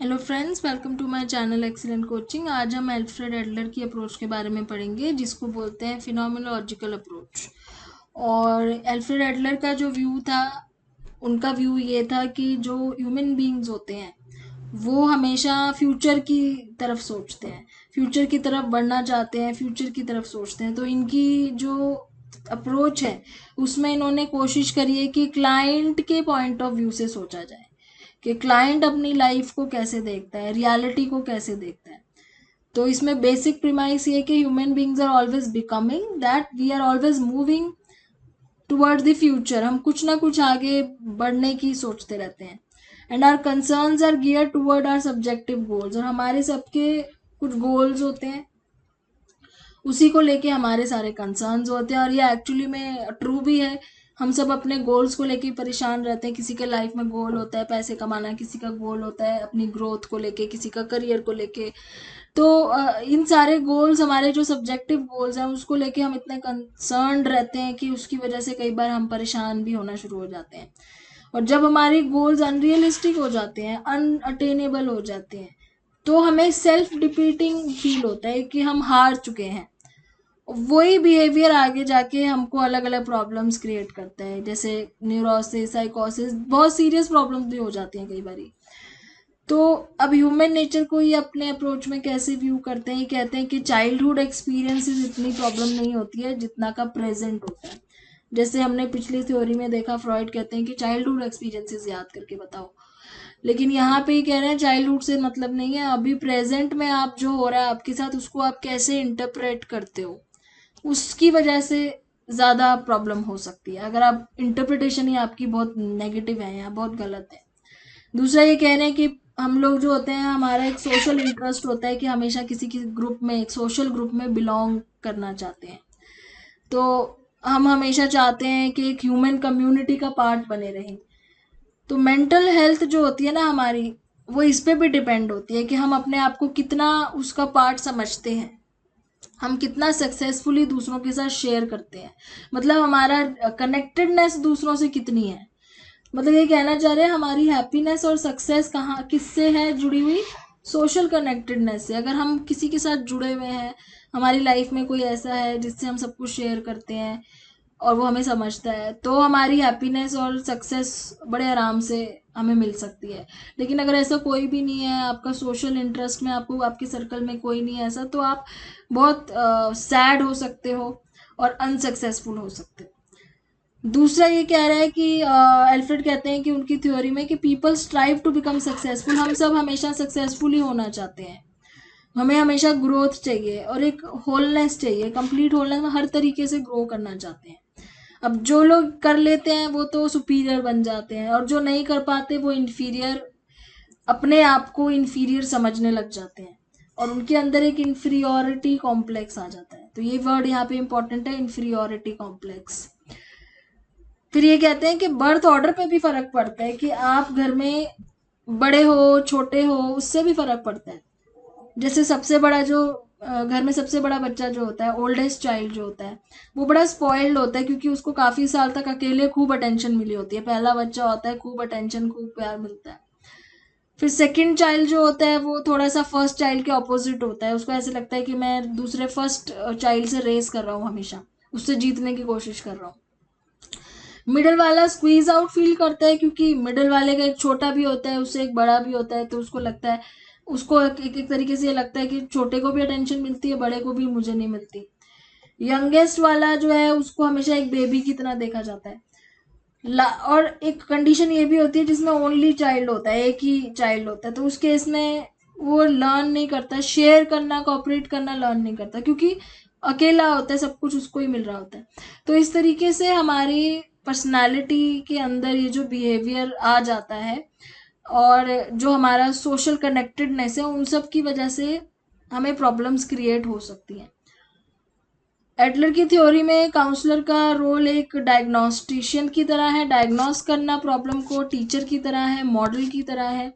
Hello friends, welcome to my channel excellent coaching. आज हम Alfred Adler की approach के बारे में पढ़ेंगे, जिसको बोलते हैं फिनोमेनोलॉजिकल अप्रोच। और एल्फ्रेड एडलर का जो व्यू था, उनका व्यू ये था कि जो ह्यूमन बीइंग्स होते हैं वो हमेशा फ्यूचर की तरफ सोचते हैं, फ्यूचर की तरफ बढ़ना चाहते हैं, फ्यूचर की तरफ सोचते हैं। तो इनकी जो अप्रोच है उसमें इन्होंने कोशिश करी है कि क्लाइंट के पॉइंट ऑफ व्यू से सोचा जाए कि क्लाइंट अपनी लाइफ को कैसे देखता है, रियलिटी को कैसे देखता है। तो इसमें बेसिक प्रीमाइस ये कि human beings are always becoming, that we are always moving towards the future. हम कुछ ना कुछ आगे बढ़ने की सोचते रहते हैं। And our concerns are gear toward our subjective goals, और हमारे सबके कुछ गोल्स होते हैं, उसी को लेके हमारे सारे कंसर्न्स होते हैं। और ये एक्चुअली में ट्रू भी है। हम सब अपने गोल्स को लेके परेशान रहते हैं। किसी के लाइफ में गोल होता है पैसे कमाना, किसी का गोल होता है अपनी ग्रोथ को लेके, किसी का करियर को लेके। तो इन सारे गोल्स, हमारे जो सब्जेक्टिव गोल्स हैं, उसको लेके हम इतने कंसर्न रहते हैं कि उसकी वजह से कई बार हम परेशान भी होना शुरू हो जाते हैं। और जब हमारे गोल्स अनरियलिस्टिक हो जाते हैं, अनअटेनेबल हो जाते हैं, तो हमें सेल्फ डिपीटिंग फील होता है कि हम हार चुके हैं। वही बिहेवियर आगे जाके हमको अलग अलग प्रॉब्लम्स क्रिएट करता है, जैसे न्यूरोसिस, साइकोसिस, बहुत सीरियस प्रॉब्लम्स भी हो जाती हैं कई बारी। तो अब ह्यूमन नेचर को ये अपने अप्रोच में कैसे व्यू करते हैं, कहते हैं कि चाइल्डहुड एक्सपीरियंसेस इतनी प्रॉब्लम नहीं होती है जितना का प्रेजेंट होता है। जैसे हमने पिछली थ्योरी में देखा, फ्रॉइड कहते हैं कि चाइल्डहुड एक्सपीरियंसेस याद करके बताओ। लेकिन यहाँ पे ये कह रहे हैं चाइल्डहुड से मतलब नहीं है, अभी प्रेजेंट में आप जो हो रहा है आपके साथ, उसको आप कैसे इंटरप्रेट करते हो, उसकी वजह से ज़्यादा प्रॉब्लम हो सकती है, अगर आप इंटरप्रिटेशन ही आपकी बहुत नेगेटिव है या बहुत गलत है। दूसरा ये कह रहे हैं कि हम लोग जो होते हैं, हमारा एक सोशल इंटरेस्ट होता है कि हमेशा किसी किसी ग्रुप में, एक सोशल ग्रुप में बिलोंग करना चाहते हैं। तो हम हमेशा चाहते हैं कि एक ह्यूमन कम्युनिटी का पार्ट बने रहें। तो मेंटल हेल्थ जो होती है ना हमारी, वो इस पे भी डिपेंड होती है कि हम अपने आप को कितना उसका पार्ट समझते हैं, हम कितना सक्सेसफुली दूसरों के साथ शेयर करते हैं, मतलब हमारा कनेक्टेडनेस दूसरों से कितनी है। मतलब ये कहना चाह रहे हैं हमारी हैप्पीनेस और सक्सेस कहाँ किससे है जुड़ी हुई, सोशल कनेक्टेडनेस से। अगर हम किसी के साथ जुड़े हुए हैं, हमारी लाइफ में कोई ऐसा है जिससे हम सब कुछ शेयर करते हैं और वो हमें समझता है, तो हमारी हैप्पीनेस और सक्सेस बड़े आराम से हमें मिल सकती है। लेकिन अगर ऐसा कोई भी नहीं है, आपका सोशल इंटरेस्ट में आपको, आपके सर्कल में कोई नहीं है ऐसा, तो आप बहुत सैड हो सकते हो और अनसक्सेसफुल हो सकते हो। दूसरा ये कह रहा है कि एल्फ्रेड कहते हैं कि उनकी थ्योरी में कि people strive to become successful, हम सब हमेशा सक्सेसफुल ही होना चाहते हैं, हमें हमेशा ग्रोथ चाहिए और एक होलनेस चाहिए, कंप्लीट होलनेस में हर तरीके से ग्रो करना चाहते हैं। अब जो लोग कर लेते हैं वो तो सुपीरियर बन जाते हैं, और जो नहीं कर पाते वो इन्फीरियर, अपने आप को इन्फीरियर समझने लग जाते हैं, और उनके अंदर एक इन्फीरियोरिटी कॉम्प्लेक्स आ जाता है। तो ये वर्ड यहाँ पे इंपॉर्टेंट है, इन्फीरियोरिटी कॉम्प्लेक्स। फिर ये कहते हैं कि बर्थ ऑर्डर पे भी फर्क पड़ता है, कि आप घर में बड़े हो छोटे हो, उससे भी फर्क पड़ता है। जैसे सबसे बड़ा जो घर में सबसे बड़ा बच्चा जो होता है, ओल्डेस्ट चाइल्ड जो होता है, वो बड़ा स्पॉइल्ड होता है, क्योंकि उसको काफी साल तक अकेले खूब अटेंशन मिली होती है। पहला बच्चा होता है, खूब अटेंशन खूब प्यार मिलता है। फिर सेकंड चाइल्ड जो होता है वो थोड़ा सा फर्स्ट चाइल्ड के ऑपोजिट होता है, उसको ऐसे लगता है कि मैं दूसरे फर्स्ट चाइल्ड से रेस कर रहा हूँ, हमेशा उससे जीतने की कोशिश कर रहा हूँ। मिडिल वाला स्क्वीज आउट फील करता है, क्योंकि मिडिल वाले का एक छोटा भी होता है, उससे एक बड़ा भी होता है, तो उसको लगता है, उसको एक तरीके से ये लगता है कि छोटे को भी अटेंशन मिलती है, बड़े को भी मुझे नहीं मिलती। यंगेस्ट वाला जो है उसको हमेशा एक बेबी की तरह देखा जाता है। और एक कंडीशन ये भी होती है जिसमें ओनली चाइल्ड होता है, एक ही चाइल्ड होता है, तो उस केस में वो लर्न नहीं करता शेयर करना, कोऑपरेट करना लर्न नहीं करता, क्योंकि अकेला होता है, सब कुछ उसको ही मिल रहा होता है। तो इस तरीके से हमारी पर्सनालिटी के अंदर ये जो बिहेवियर आ जाता है, और जो हमारा सोशल कनेक्टेडनेस है, उन सब की वजह से हमें प्रॉब्लम्स क्रिएट हो सकती हैं। एडलर की थ्योरी में काउंसलर का रोल एक डायग्नोस्टिशियन की तरह है, डायग्नोस करना प्रॉब्लम को, टीचर की तरह है, मॉडल की तरह है।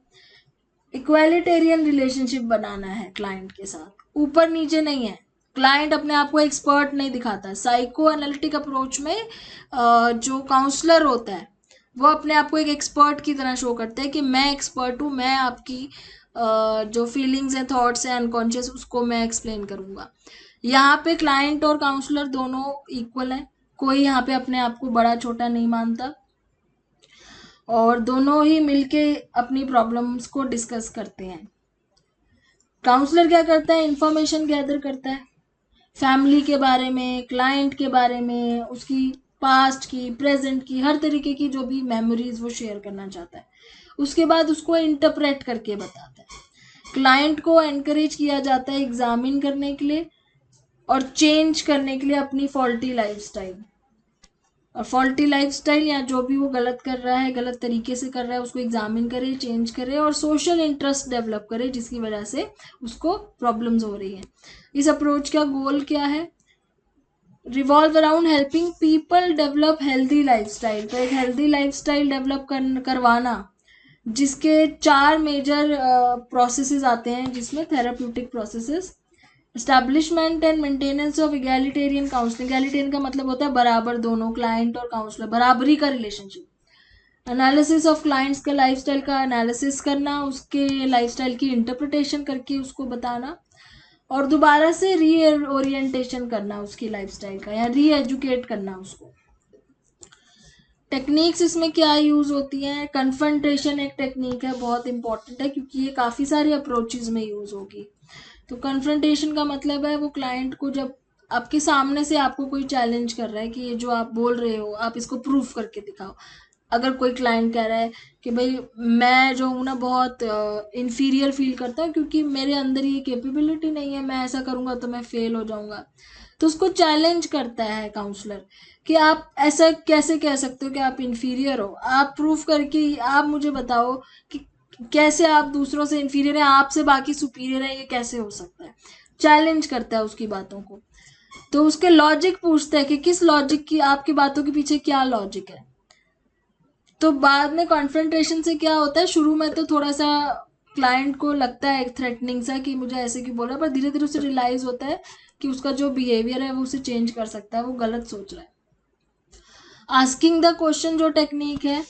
इक्वालिटेरियन रिलेशनशिप बनाना है क्लाइंट के साथ, ऊपर नीचे नहीं है। क्लाइंट अपने आप को एक्सपर्ट नहीं दिखाता। साइको एनालिटिक अप्रोच में जो काउंसलर होता है वो अपने आप को एक एक्सपर्ट की तरह शो करता है कि मैं एक्सपर्ट हूँ, मैं आपकी जो फीलिंग्स हैं, थॉट्स हैं अनकॉन्शियस, उसको मैं एक्सप्लेन करूँगा। यहाँ पे क्लाइंट और काउंसलर दोनों इक्वल हैं, कोई यहाँ पे अपने आप को बड़ा छोटा नहीं मानता, और दोनों ही मिलके अपनी प्रॉब्लम्स को डिस्कस करते हैं। काउंसलर क्या करता है, इंफॉर्मेशन गैदर करता है फैमिली के बारे में, क्लाइंट के बारे में, उसकी पास्ट की, प्रेजेंट की, हर तरीके की जो भी मेमोरीज वो शेयर करना चाहता है। उसके बाद उसको इंटरप्रेट करके बताता है। क्लाइंट को एनकरेज किया जाता है एग्जामिन करने के लिए और चेंज करने के लिए अपनी फॉल्टी लाइफस्टाइल, और फॉल्टी लाइफस्टाइल या जो भी वो गलत कर रहा है, गलत तरीके से कर रहा है, उसको एग्जामिन करे, चेंज करे और सोशल इंटरेस्ट डेवलप करे, जिसकी वजह से उसको प्रॉब्लम्स हो रही हैं। इस अप्रोच का गोल क्या है, revolve around helping people develop healthy lifestyle. तो एक हेल्दी लाइफस्टाइल डेवलप करवाना, जिसके 4 मेजर प्रोसेसेस आते हैं, जिसमें therapeutic processes, establishment and maintenance of egalitarian counselling. Egalitarian का मतलब होता है बराबर, दोनों क्लाइंट और काउंसलर बराबरी का रिलेशनशिप। एनालिसिस ऑफ क्लाइंट्स का लाइफस्टाइल का एनालिसिस करना, उसके लाइफस्टाइल की इंटरप्रिटेशन करके उसको बताना, और दोबारा से री ओरिएंटेशन करना उसकी लाइफस्टाइल का, या री एजुकेट करना उसको। टेक्निक्स इसमें क्या यूज होती हैं, कन्फ्रंटेशन एक टेक्निक है, बहुत इंपॉर्टेंट है क्योंकि ये काफ़ी सारे अप्रोचेज में यूज होगी। तो कन्फ्रंटेशन का मतलब है वो क्लाइंट को जब आपके सामने से आपको कोई चैलेंज कर रहा है कि ये जो आप बोल रहे हो आप इसको प्रूफ करके दिखाओ। अगर कोई क्लाइंट कह रहा है कि भाई मैं जो हूँ ना बहुत इन्फीरियर फील करता हूँ क्योंकि मेरे अंदर ये कैपेबिलिटी नहीं है, मैं ऐसा करूँगा तो मैं फेल हो जाऊँगा, तो उसको चैलेंज करता है काउंसलर कि आप ऐसा कैसे कह सकते हो कि आप इन्फीरियर हो, आप प्रूफ करके आप मुझे बताओ कि कैसे आप दूसरों से इन्फीरियर है, आपसे बाकी सुपीरियर है, ये कैसे हो सकता है। चैलेंज करता है उसकी बातों को, तो उसके लॉजिक पूछता है कि किस लॉजिक की, आपकी बातों के पीछे क्या लॉजिक है। तो बाद में कॉन्फ्रंटेशन से क्या होता है, शुरू में तो थोड़ा सा क्लाइंट को लगता है थ्रेटनिंग सा कि मुझे ऐसे क्यों बोल रहा है, पर धीरे धीरे उसे रियलाइज होता है कि उसका जो बिहेवियर है वो उसे चेंज कर सकता है, वो गलत सोच रहा है। आस्किंग द क्वेश्चन जो टेक्निक है,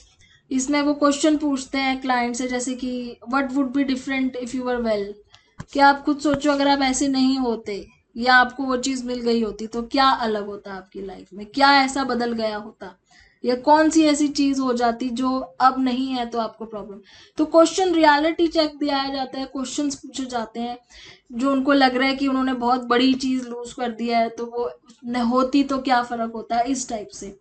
इसमें वो क्वेश्चन पूछते हैं क्लाइंट से, जैसे कि what would be different if you were well. क्या आप खुद सोचो अगर आप ऐसे नहीं होते या आपको वो चीज़ मिल गई होती तो क्या अलग होता आपकी लाइफ में, क्या ऐसा बदल गया होता, या कौन सी ऐसी चीज़ हो जाती जो अब नहीं है तो आपको प्रॉब्लम। तो क्वेश्चन रियलिटी चेक दिया जाता है, क्वेश्चंस पूछे जाते हैं जो उनको लग रहा है कि उन्होंने बहुत बड़ी चीज़ लूज कर दिया है, तो वो होती तो क्या फ़र्क होता है, इस टाइप से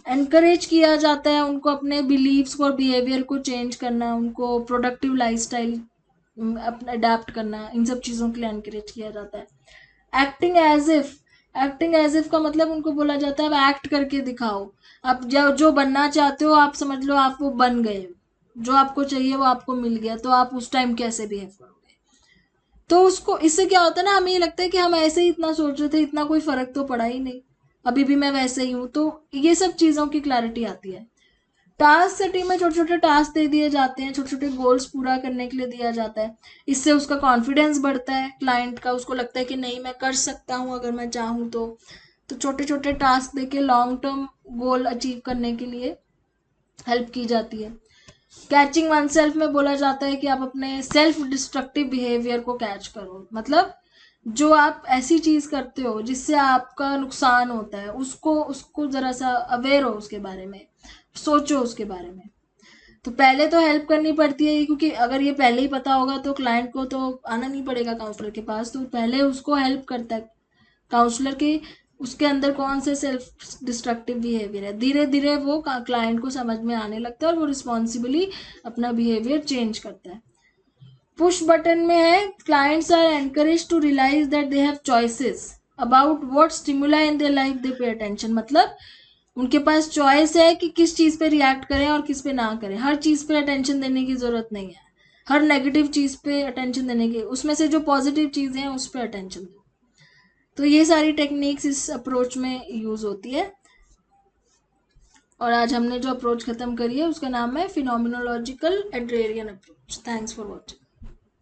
एनकरेज किया जाता है उनको अपने बिलीव्स को और बिहेवियर को चेंज करना, उनको प्रोडक्टिव लाइफस्टाइल अपना अडेप्ट करना, इन सब चीज़ों के लिए एनकरेज किया जाता है। एक्टिंग एज इफ का मतलब उनको बोला जाता है आप एक्ट करके दिखाओ, आप जो बनना चाहते हो आप समझ लो आप वो बन गए, जो आपको चाहिए वो आपको मिल गया, तो आप उस टाइम कैसे बिहेव करोगे। तो उसको इससे क्या होता है ना, हमें ये लगता है कि हम ऐसे ही इतना सोच रहे थे, इतना कोई फर्क तो पड़ा ही नहीं, अभी भी मैं वैसे ही हूँ। तो ये सब चीज़ों की क्लैरिटी आती है। टास्क सेटिंग में छोटे छोटे टास्क दे दिए जाते हैं, छोटे छोटे गोल्स पूरा करने के लिए दिया जाता है। इससे उसका कॉन्फिडेंस बढ़ता है क्लाइंट का, उसको लगता है कि नहीं मैं कर सकता हूँ अगर मैं चाहूँ तो छोटे छोटे टास्क देके लॉन्ग टर्म गोल अचीव करने के लिए हेल्प की जाती है। कैचिंग वन सेल्फ में बोला जाता है कि आप अपने सेल्फ डिस्ट्रक्टिव बिहेवियर को कैच करो, मतलब जो आप ऐसी चीज करते हो जिससे आपका नुकसान होता है उसको उसको जरा सा अवेयर हो, उसके बारे में सोचो, उसके बारे में। तो पहले तो हेल्प करनी पड़ती है क्योंकि अगर ये पहले ही पता होगा तो क्लाइंट को तो आना नहीं पड़ेगा काउंसलर के पास, तो पहले उसको हेल्प करता है काउंसलर के, उसके अंदर कौन से सेल्फ डिस्ट्रक्टिव बिहेवियर है। धीरे धीरे वो क्लाइंट को समझ में आने लगता है और वो रिस्पॉन्सिबली अपना बिहेवियर चेंज करता है। पुश बटन में है clients are encourage to realize that they have choices about what stimuli in their life they pay attention. मतलब उनके पास चॉइस है कि किस चीज़ पे रिएक्ट करें और किस पे ना करें, हर चीज़ पे अटेंशन देने की ज़रूरत नहीं है, हर नेगेटिव चीज़ पे अटेंशन देने की, उसमें से जो पॉजिटिव चीज़ें हैं उस पर अटेंशन दो। तो ये सारी टेक्निक्स इस अप्रोच में यूज़ होती है। और आज हमने जो अप्रोच ख़त्म करी है उसका नाम है phenomenological एड्लेरियन approach. Thanks for watching.